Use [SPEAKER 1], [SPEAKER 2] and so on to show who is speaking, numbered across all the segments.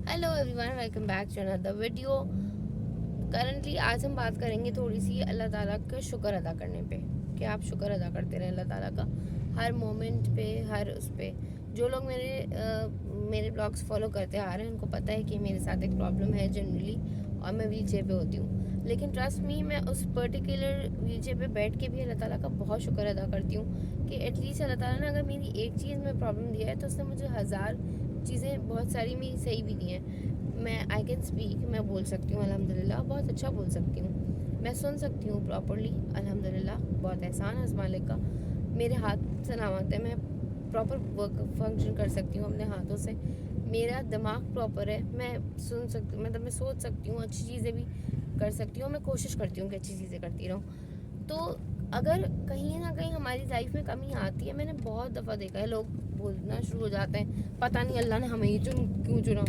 [SPEAKER 1] Hello everyone, welcome back to another video. Currently आज हम बात करेंगे थोड़ी सी अल्लाह ताला का शुक्र अदा करने पे, कि आप शुक्र अदा करते रहें अल्लाह ताला का हर मोमेंट पे, हर उस पे। जो लोग मेरे ब्लॉग्स फॉलो करते आ रहे हैं उनको पता है कि मेरे साथ एक प्रॉब्लम है जनरली, और मैं व्हील चेयर पे होती हूँ। लेकिन ट्रस्ट मी, मैं उस पर्टिकुलर व्हील चेयर पे बैठ के भी अल्लाह ताला का बहुत शुक्र अदा करती हूँ कि एटलीस्ट अल्लाह ताला ने अगर मेरी एक चीज़ में प्रॉब्लम दिया है तो उसने मुझे हज़ार चीज़ें बहुत सारी मेरी सही भी दी हैं। मैं आई कैन स्पीक, मैं बोल सकती हूँ अल्हम्दुलिल्लाह, बहुत अच्छा बोल सकती हूँ। मैं सुन सकती हूँ प्रॉपरली अल्हम्दुलिल्लाह, बहुत एहसान है उस मालिक का। मेरे हाथ सलामत है, मैं प्रॉपर वर्क फंक्शन कर सकती हूँ अपने हाथों से। मेरा दिमाग प्रॉपर है, मैं सुन सकती हूँ, मतलब मैं सोच सकती हूँ, अच्छी चीज़ें भी कर सकती हूँ। मैं कोशिश करती हूँ कि अच्छी चीज़ें करती रहूँ। तो अगर कहीं ना कहीं हमारी लाइफ में कमी आती है, मैंने बहुत दफ़ा देखा है लोग बोलना शुरू हो जाते हैं, पता नहीं अल्लाह ने हमें ही क्यों चुना,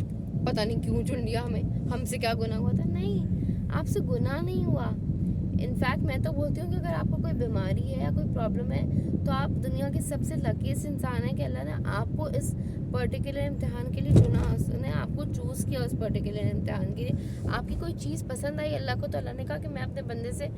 [SPEAKER 1] पता नहीं क्यों चुन लिया हमें, हमसे क्या गुनाह हुआ था। नहीं, आपसे गुनाह नहीं हुआ। इनफैक्ट मैं तो बोलती हूँ कि अगर आपको कोई बीमारी है या कोई प्रॉब्लम है तो आप दुनिया के सबसे लकीस्ट इंसान है कि अल्लाह ने आपको इस पर्टिकुलर इम्तिहान के लिए चुना, उसने आपको चूज़ किया उस पर्टिकुलर इम्तिहान के लिए। आपकी कोई चीज़ पसंद आई अल्लाह को, तो अल्लाह ने कहा कि मैं अपने बंदे से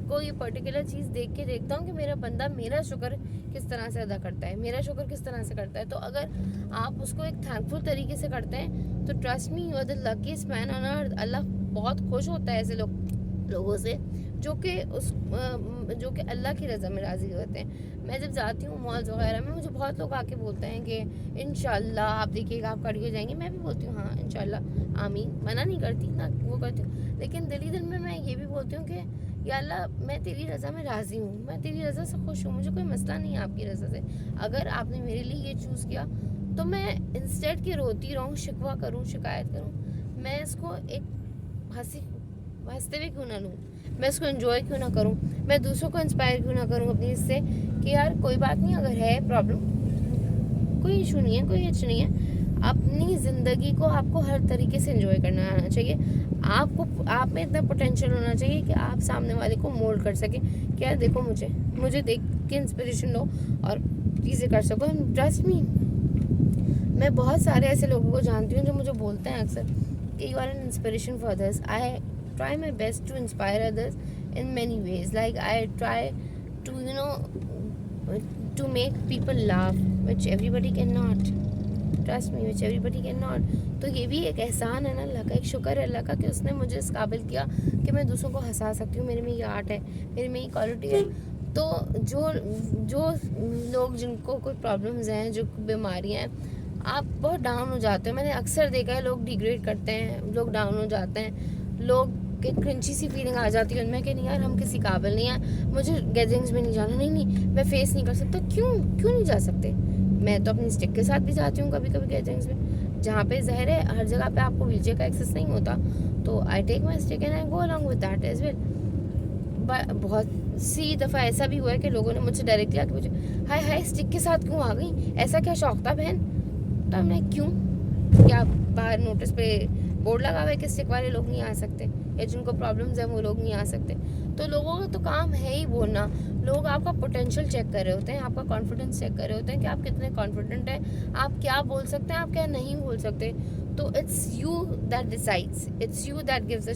[SPEAKER 1] कोई पर्टिकुलर चीज़ देख के देखता हूँ कि मेरा बंदा मेरा शुक्र किस तरह से अदा करता है, मेरा शुक्र किस तरह से करता है। तो अगर आप उसको एक थैंकफुल तरीके से करते हैं तो trust me, you are the luckiest man on earth. अल्लाह बहुत खुश होता है ऐसे लोगों से जो कि अल्लाह की रज़ा में राज़ी होते हैं। मैं जब जाती हूँ मॉल्स वगैरह में, मुझे बहुत लोग आके बोलते हैं कि इंशाल्लाह आप देखिएगा आप खड़ी हो जाएंगी। मैं भी बोलती हूँ हाँ इंशाल्लाह, आमीन, मना नहीं करती ना, वो करती हूँ। लेकिन दिली दिल में मैं ये भी बोलती हूँ कि या अल्लाह, मैं तेरी रज़ा में राज़ी हूँ, मैं तेरी रज़ा से खुश हूँ, मुझे कोई मसला नहीं है आपकी रज़ा से। अगर आपने मेरे लिए ये चूज़ किया तो मैं इंस्टेड के रोती रहूँ, शिकवा करूँ, शिकायत करूँ, मैं इसको एक हंसते हुए क्यों ना लूँ, मैं इसको एंजॉय क्यों ना करूँ, मैं दूसरों को इंस्पायर क्यों ना करूँ अपनी इससे कि यार कोई बात नहीं, अगर है प्रॉब्लम कोई इशू नहीं है, कोई हिच नहीं है। अपनी ज़िंदगी को आपको हर तरीके से एंजॉय करना आना चाहिए। आप में इतना पोटेंशियल होना चाहिए कि आप सामने वाले को मोल्ड कर सकें कि यार देखो मुझे देख के इंस्पिरेशन लो और चीज़ें कर सको। ट्रस्ट मी, मैं बहुत सारे ऐसे लोगों को जानती हूँ जो मुझे बोलते हैं अक्सर कि you are an inspiration for others. I try my best to inspire others in many ways, like I try to to make people laugh, which everybody cannot, trust me, which everybody cannot. तो ये भी एक एहसान है ना अल्लाह का, एक शुक्र है अल्लाह का कि उसने मुझे इस काबिल किया कि मैं दूसरों को हंसा सकती हूँ। मेरे में ये आर्ट है, मेरे में ये क्वालिटी है। तो जो लोग जिनको कोई प्रॉब्लम्स हैं, जो बीमारियाँ हैं, आप बहुत डाउन हो जाते हो। मैंने अक्सर देखा है लोग डिग्रेड करते हैं, लोग डाउन हो जाते हैं, लोग एक क्रिंची सी फीलिंग आ जाती है उनमें कि नहीं यार हम किसी काबिल नहीं है, मुझे गैदरिंग्स में नहीं जाना, नहीं मैं फेस नहीं कर सकता। क्यों नहीं जा सकते? मैं तो अपनी स्टिक के साथ भी जाती हूँ कभी कभी गैदरिंग्स में, जहाँ पे ज़ाहिर है हर जगह पे आपको व्हीलचेयर का एक्सेस नहीं होता, तो I take my stick and I go along with that as well. बहुत सी दफ़ा ऐसा भी हुआ है कि लोगों ने मुझसे डायरेक्टली आके पूछा, हाय हाय स्टिक के साथ क्यों आ गई, ऐसा क्या शौक था बहन? तो हमने क्यों, क्या बाहर नोटिस पे बोर्ड लगा हुआ है कि स्टिक वाले लोग नहीं आ सकते, या जिनको प्रॉब्लम्स हैं वो लोग नहीं आ सकते? तो लोगों का तो काम है ही बोलना। लोग आपका पोटेंशियल चेक कर रहे होते हैं, आपका कॉन्फिडेंस चेक कर रहे होते हैं कि आप कितने कॉन्फिडेंट हैं, आप क्या बोल सकते हैं, आप क्या नहीं बोल सकते। तो it's you that decides, it's you that gives,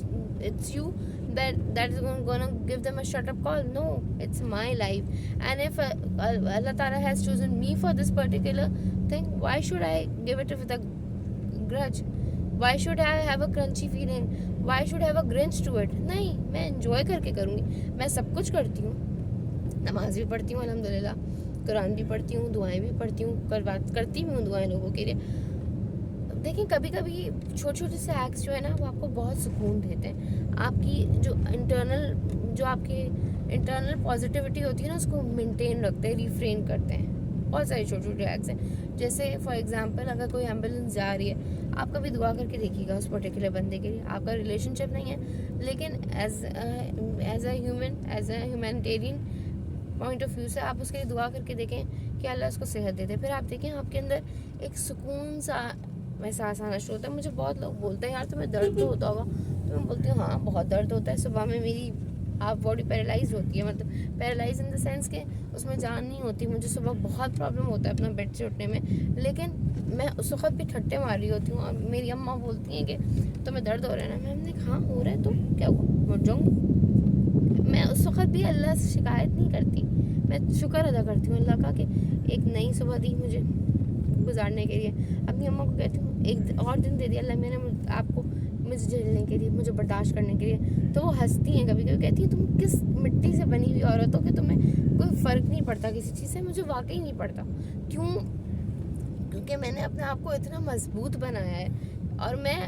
[SPEAKER 1] it's you that is gonna give them a shut up call. No, it's my life, and if Allah Ta'ala has chosen me for this particular thing, why should I give it with a grudge? Why should I have a crunchy feeling? Why should I have a grinch to it? नहीं, मैं enjoy करके करूँगी। मैं सब कुछ करती हूँ, नमाज भी पढ़ती हूँ अल्हम्दुलिल्लाह, कुरान भी पढ़ती हूँ, दुआएं भी पढ़ती हूँ, करती भी हूँ दुआएं लोगों के लिए। देखिए कभी कभी छोटे छोटे से एक्ट्स जो है ना वो आपको बहुत सुकून देते हैं। आपकी जो आपकी इंटरनल पॉजिटिविटी होती है ना, उसको मेंटेन रखते हैं, रिफ्रेन करते हैं। बहुत सारे छोटे छोटे एक्ट्स हैं, जैसे फॉर एग्जांपल अगर कोई एम्बुलेंस जा रही है, आप कभी दुआ करके देखिएगा उस पर्टिकुलर बंदे के लिए। आपका रिलेशनशिप नहीं है, लेकिन as a humanitarian point of view से आप उसके लिए दुआ करके देखें कि अल्लाह उसको सेहत दे दे। फिर आप देखें आपके अंदर एक सुकून सा एहसास आना शुरू होता है। मुझे बहुत लोग बोलते हैं यार तुम्हें दर्द तो होता होगा, तो मैं बोलती हूँ हाँ बहुत दर्द होता है। सुबह में मेरी हाफ बॉडी पैरालाइज होती है, मतलब पैरालाइज इन द सेंस कि उसमें जान नहीं होती. मुझे सुबह बहुत प्रॉब्लम होता है अपना बेड से उठने में, लेकिन मैं उस वक्त भी ठट्टे मार रही होती हूँ. और मेरी अम्मा बोलती हैं कि तुम्हें दर्द हो रहा है ना. मैंने कहा हाँ हो रहा है, तो क्या हुआ, उठ जाऊँगी. मैं उस वक्त भी अल्लाह से शिकायत नहीं करती, मैं शुक्र अदा करती हूँ अल्लाह का कि एक नई सुबह दी मुझे गुजारने के लिए. अपनी अम्मा को कहती हूँ एक और दिन दे दिया अल्लाह मैंने आपको, मुझे झेलने के लिए, मुझे बर्दाश्त करने के लिए. तो वो हंसती हैं कभी कभी, कहती हैं तुम किस मिट्टी से बनी हुई औरत हो कि तुम्हें कोई फ़र्क नहीं पड़ता किसी चीज़ से. मुझे वाकई नहीं पड़ता. क्यों? क्योंकि मैंने अपने आप को इतना मजबूत बनाया है. और मैं,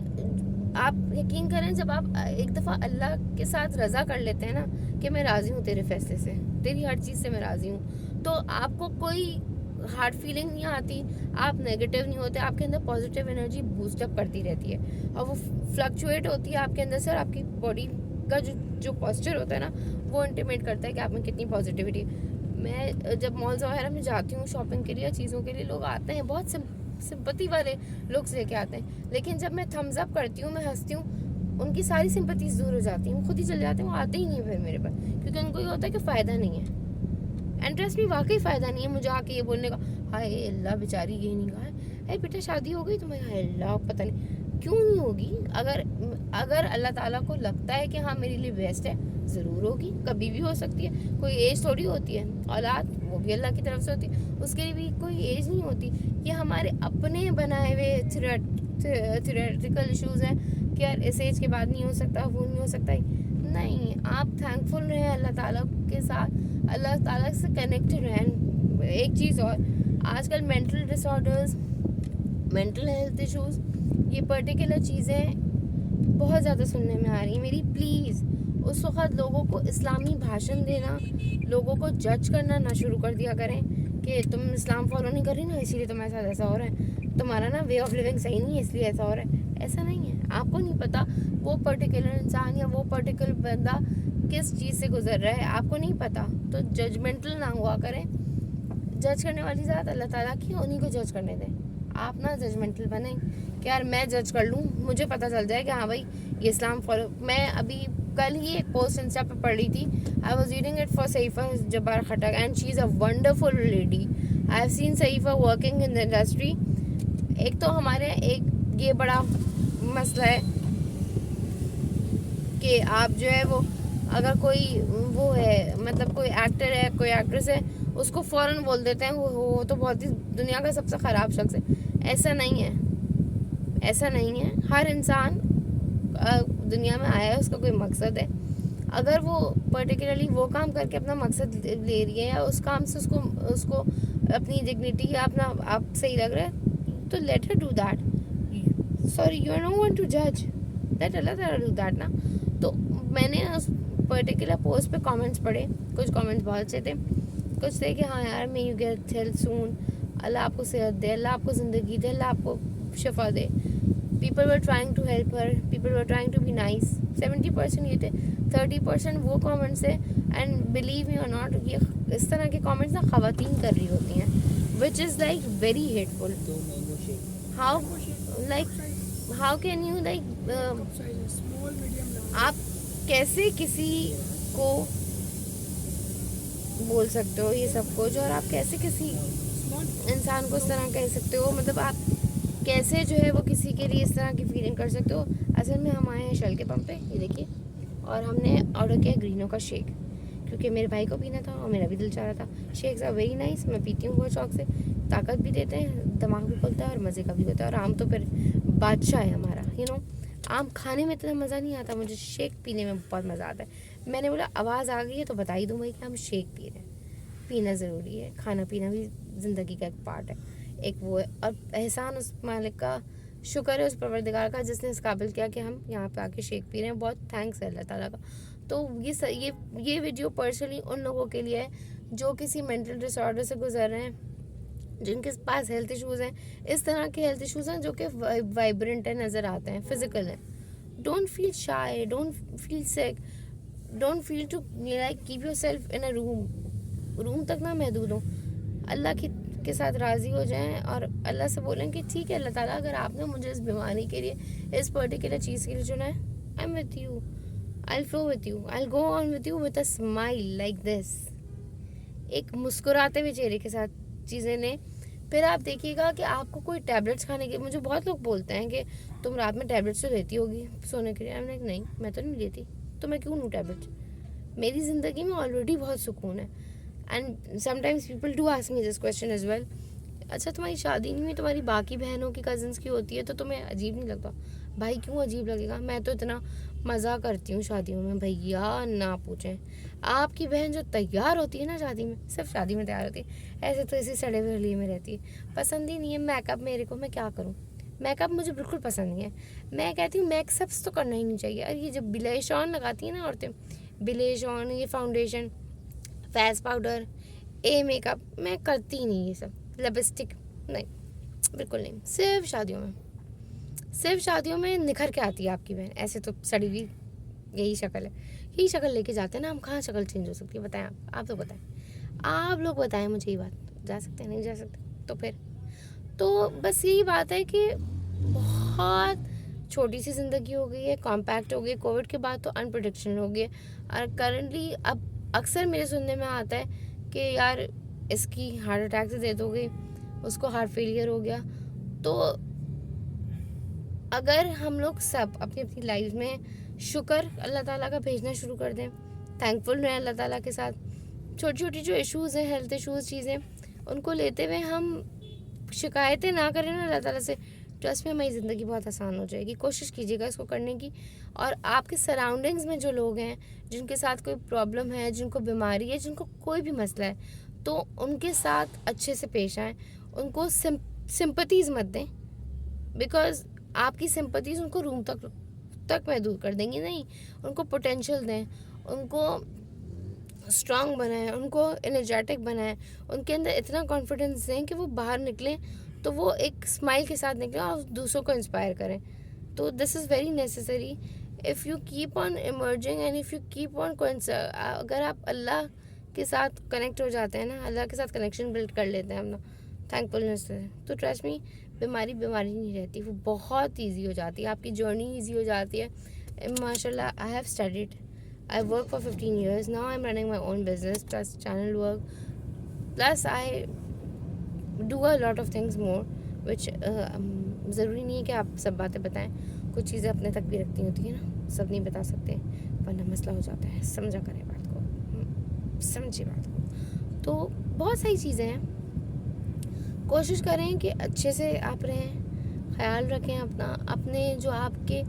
[SPEAKER 1] आप यकीन करें, जब आप एक दफ़ा अल्लाह के साथ रज़ा कर लेते हैं ना कि मैं राज़ी हूँ तेरे फैसले से, तेरी हर चीज़ से मैं राज़ी हूँ, तो आपको कोई हार्ड फीलिंग नहीं आती, आप नेगेटिव नहीं होते. आपके अंदर पॉजिटिव एनर्जी बूस्टअप करती रहती है और वो फ्लक्चुएट होती है आपके अंदर से. और आपकी बॉडी का जो पॉस्चर होता है ना, वो इंटीमेट करता है कि आप में कितनी पॉजिटिविटी. मैं जब मॉल्स वगैरह में जाती हूँ शॉपिंग के लिए, चीज़ों के लिए, लोग आते हैं बहुत सिंपैथी वाले लुक्स लेके आते हैं, लेकिन जब मैं थम्स अप करती हूँ, मैं हंसती हूँ, उनकी सारी सिंपैथीज दूर हो जाती हैं, वो खुद ही चले जाते हैं, वो आते ही नहीं है फिर मेरे पास, क्योंकि उनको ये होता है कि फ़ायदा नहीं है. इंटरेस्ट भी वाकई फ़ायदा नहीं है मुझे आके ये बोलने का, हाय अल्लाह बेचारी ये नहीं कहा है बेटा शादी हो गई तुम्हें, हाय अल्लाह पता नहीं क्यों नहीं होगी. अगर अल्लाह ताला को लगता है कि हाँ मेरे लिए बेस्ट है, ज़रूर होगी, कभी भी हो सकती है. कोई एज थोड़ी होती है, औलाद वो भी अल्लाह की तरफ से होती है, उसके लिए भी कोई एज नहीं होती. ये हमारे अपने बनाए हुए थियोरेटिकल इशूज़ हैं कि यार इस एज के बाद नहीं हो सकता, वो नहीं हो सकता. नहीं, आप थैंकफुल रहें अल्लाह ताला के साथ, अल्लाह ताला से कनेक्टेड रहें. एक चीज़ और, आजकल mental disorders, mental health issues, ये पर्टिकुलर चीज़ें बहुत ज़्यादा सुनने में आ रही हैं. मेरी प्लीज़ उस वक्त लोगों को इस्लामी भाषण देना, लोगों को जज करना ना शुरू कर दिया करें कि तुम इस्लाम फॉलो नहीं कर रही ना, इसीलिए तुम्हारे साथ ऐसा हो रहा है, तुम्हारा ना वे ऑफ लिविंग सही नहीं है इसलिए ऐसा हो रहा है. ऐसा नहीं है. आपको नहीं पता वो पर्टिकुलर इंसान या वो पर्टिकुलर बंदा किस चीज़ से गुजर रहा है, आपको नहीं पता. तो जजमेंटल ना हुआ करें. जज करने वाली ज़ात अल्लाह ताला की, उन्हीं को जज करने दें. आप ना जजमेंटल बने कि यार मैं जज कर लूँ, मुझे पता चल जाए कि हाँ भाई ये इस्लाम फॉलो. मैं अभी कल ही एक पोस्ट इंस्टा पे पढ़ रही थी. I was reading it for Saifa Jabbar Khattak and she is a wonderful lady. I have seen Saifa working in the industry. एक तो हमारे एक ये बड़ा मसला है कि आप जो है वो, अगर कोई वो है, मतलब कोई एक्टर है, कोई एक्ट्रेस है, उसको फ़ौरन बोल देते हैं वो तो बहुत ही दुनिया का सबसे ख़राब शख्स है. ऐसा नहीं है, ऐसा नहीं है. हर इंसान दुनिया में आया है, उसका कोई मकसद है. अगर वो पर्टिकुलरली वो काम करके अपना मकसद ले रही है, या उस काम से उसको अपनी डिग्निटी या अपना आप सही लग रहा है, तो let her do that. Sorry, you are no one to जज, लेट अल्लाह ताला डू दैट ना. तो मैंने उस पर्टिकुलर पोस्ट पे कमेंट्स पढ़े. कुछ कमेंट्स बहुत अच्छे थे, कुछ थे कि हाँ यार मे यू गेट हेल्थ सून, अल्लाह आपको सेहत दे, अल्लाह आपको ज़िंदगी दे, अल्लाह आपको शिफा दे. People were trying to help her, people were trying to be nice. 70% ये थे, 30% वो कमेंट्स है. एंड बिलीव मी और नॉट, ये इस तरह के कमेंट्स ना ख़वातीन कर रही होती हैं, which is like very hateful. How how can you like, आप कैसे किसी को बोल सकते हो ये सब कुछ, और आप कैसे किसी इंसान को इस तरह कह सकते हो, मतलब आप कैसे जो है वो किसी के लिए इस तरह की फीलिंग कर सकते हो. असल में हम आए हैं शल के पंप पे, ये देखिए, और हमने ऑर्डर किया ग्रीनो का शेक, क्योंकि मेरे भाई को पीना था और मेरा भी दिल चाह रहा था. शेक्स आर वेरी नाइस, मैं पीती हूँ बहुत शौक से. ताकत भी देते हैं, दिमाग भी खुलता है और मज़े का भी होता है. और आम तो फिर बादशाह है हमारा, यू नो. आम खाने में इतना मज़ा नहीं आता, मुझे शेक पीने में बहुत मज़ा आता है. मैंने बोला आवाज़ आ गई है तो बता ही दूँ भाई कि हम शेक पी रहे हैं. पीना ज़रूरी है, खाना पीना भी ज़िंदगी का एक पार्ट है, एक वो है. और एहसान उस मालिक का, शुक्र है उस परवरदिगार का जिसने इस काबिल किया कि हम यहाँ पे आके शेक पी रहे हैं. बहुत थैंक्स है अल्लाह ताला का. तो ये वीडियो पर्सनली उन लोगों के लिए है जो किसी मेंटल डिसऑर्डर से गुजर रहे हैं, जिनके पास हेल्थ इश्यूज़ हैं. इस तरह के हेल्थ इश्यूज़ हैं जो कि वाइब्रेंट है, नज़र आते हैं, फिजिकल हैं. Don't feel shy, don't feel sick, don't feel to like keep yourself in a room तक ना महदूद हो. अल्लाह के साथ राज़ी हो जाएं और अल्लाह से बोलें कि ठीक है अल्लाह ताला, अगर आपने मुझे इस बीमारी के लिए, इस पर्टिकुलर चीज़ के लिए चुना है, I am with you. I'll flow with you. I'll go on with you with a smile like this. एक मुस्कुराते हुए चेहरे के साथ चीज़ें लें. फिर आप देखिएगा कि आपको कोई टैबलेट्स खाने के, मुझे बहुत लोग बोलते हैं कि तुम रात में टैबलेट्स तो लेती होगी सोने के लिए. I'm like, नहीं, मैं तो नहीं लेती, तो मैं क्यों लूँ टैबलेट्स. मेरी ज़िंदगी में ऑलरेडी बहुत सुकून है. And sometimes people do ask me this question as well, अच्छा तुम्हारी शादी नहीं हुई, तुम्हारी बाकी बहनों की कज़न्स की होती है, तो तुम्हें अजीब नहीं लगता. भाई क्यों अजीब लगेगा, मैं तो इतना मज़ा करती हूँ शादियों में, भैया ना पूछें. आपकी बहन जो तैयार होती है ना शादी में, सिर्फ शादी में तैयार होती है, ऐसे तो ऐसे सड़े हुए हलिये में रहती है. पसंद ही नहीं है मेकअप मेरे को, मैं क्या करूँ. मेकअप मुझे बिल्कुल पसंद नहीं है. मैं कहती हूँ मेकअप्स तो करना ही नहीं चाहिए. और ये जब ब्लश ऑन लगाती है ना औरतें, ब्लश ऑन, ये फाउंडेशन, फेस पाउडर, ए मेकअप, मैं करती ही नहीं ये सब. लिपस्टिक नहीं, बिल्कुल नहीं. सिर्फ शादियों में निखर के आती है आपकी बहन. ऐसे तो सड़ी हुई यही शक्ल है, यही शक्ल लेके जाते हैं ना हम. कहाँ शक्ल चेंज हो सकती है बताएं आप तो बताएं, आप लोग बताएं मुझे ये बात. जा सकते हैं, नहीं जा सकते, तो फिर तो बस यही बात है कि बहुत छोटी सी ज़िंदगी हो गई है, कॉम्पैक्ट हो गई. कोविड के बाद तो अनप्रेडिक्शनल हो गई. और करंटली अब अक्सर मेरे सुनने में आता है कि यार इसकी हार्ट अटैक से डेथ हो गई, उसको हार्ट फेलियर हो गया. तो अगर हम लोग सब अपनी अपनी लाइफ में शुक्र अल्लाह ताला का भेजना शुरू कर दें, थैंकफुल रहें अल्लाह ताला के साथ. छोटी छोटी जो इश्यूज़ हैं, हेल्थ इश्यूज़, चीज़ें, उनको लेते हुए हम शिकायतें ना करें ना अल्लाह ताला से, ट्रस्ट में हमारी ज़िंदगी बहुत आसान हो जाएगी. कोशिश कीजिएगा इसको करने की. और आपके सराउंडिंग्स में जो लोग हैं जिनके साथ कोई प्रॉब्लम है, जिनको बीमारी है, जिनको कोई भी मसला है, तो उनके साथ अच्छे से पेश आएँ. उनको सिंपथीज़ मत दें, बिकॉज आपकी सिंपथीज़ उनको रूम तक महदूद कर देंगी. नहीं, उनको पोटेंशियल दें, उनको स्ट्रांग बनाएं, उनको एनर्जेटिक बनाएं, उनके अंदर इतना कॉन्फिडेंस दें कि वो बाहर निकलें तो वो एक स्माइल के साथ निकलें और दूसरों को इंस्पायर करें. तो this is very necessary. If you keep on emerging and if you keep on, अगर आप अल्लाह के साथ कनेक्ट हो जाते हैं ना, अल्लाह के साथ कनेक्शन बिल्ड कर लेते हैं अपना थैंकफुलनेस से, तो ट्रस्ट मी बीमारी नहीं रहती, वो बहुत ईजी हो जाती है. आपकी जर्नी ईजी हो जाती है. माशाल्लाह, I have studied, I work for 15 years. Now I'm running my own business plus channel work. Plus I do a lot of things more which ज़रूरी नहीं है कि आप सब बातें बताएं. कुछ चीज़ें अपने तक भी रखती होती हैं ना, सब नहीं बता सकते वरना मसला हो जाता है. समझा करें बात को, समझिए बात को. तो बहुत सारी चीज़ें हैं. कोशिश करें कि अच्छे से आप रहें, ख्याल रखें अपना. अपने जो आपके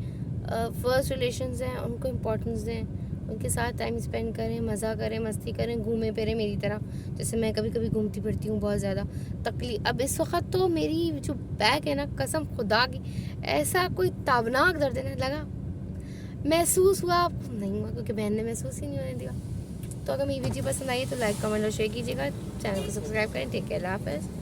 [SPEAKER 1] फर्स्ट रिलेशंस हैं उनको इम्पोर्टेंस दें, उनके साथ टाइम स्पेंड करें, मज़ा करें, मस्ती करें, घूमें फिरें मेरी तरह. जैसे मैं कभी कभी घूमती फिरती हूँ बहुत ज़्यादा. तकलीफ अब इस वक्त तो मेरी जो बैक है ना, कसम खुदा की, ऐसा कोई ताबनाक दर्द है ना, लगा महसूस हुआ, नहीं हुआ क्योंकि बहन ने महसूस ही नहीं होने दिया. तो अगर मेरी वीडियो पसंद आई तो लाइक, कमेंट और शेयर कीजिएगा. चैनल को सब्सक्राइब करें. टेक केयर, अल्लाह हाफ़िज़.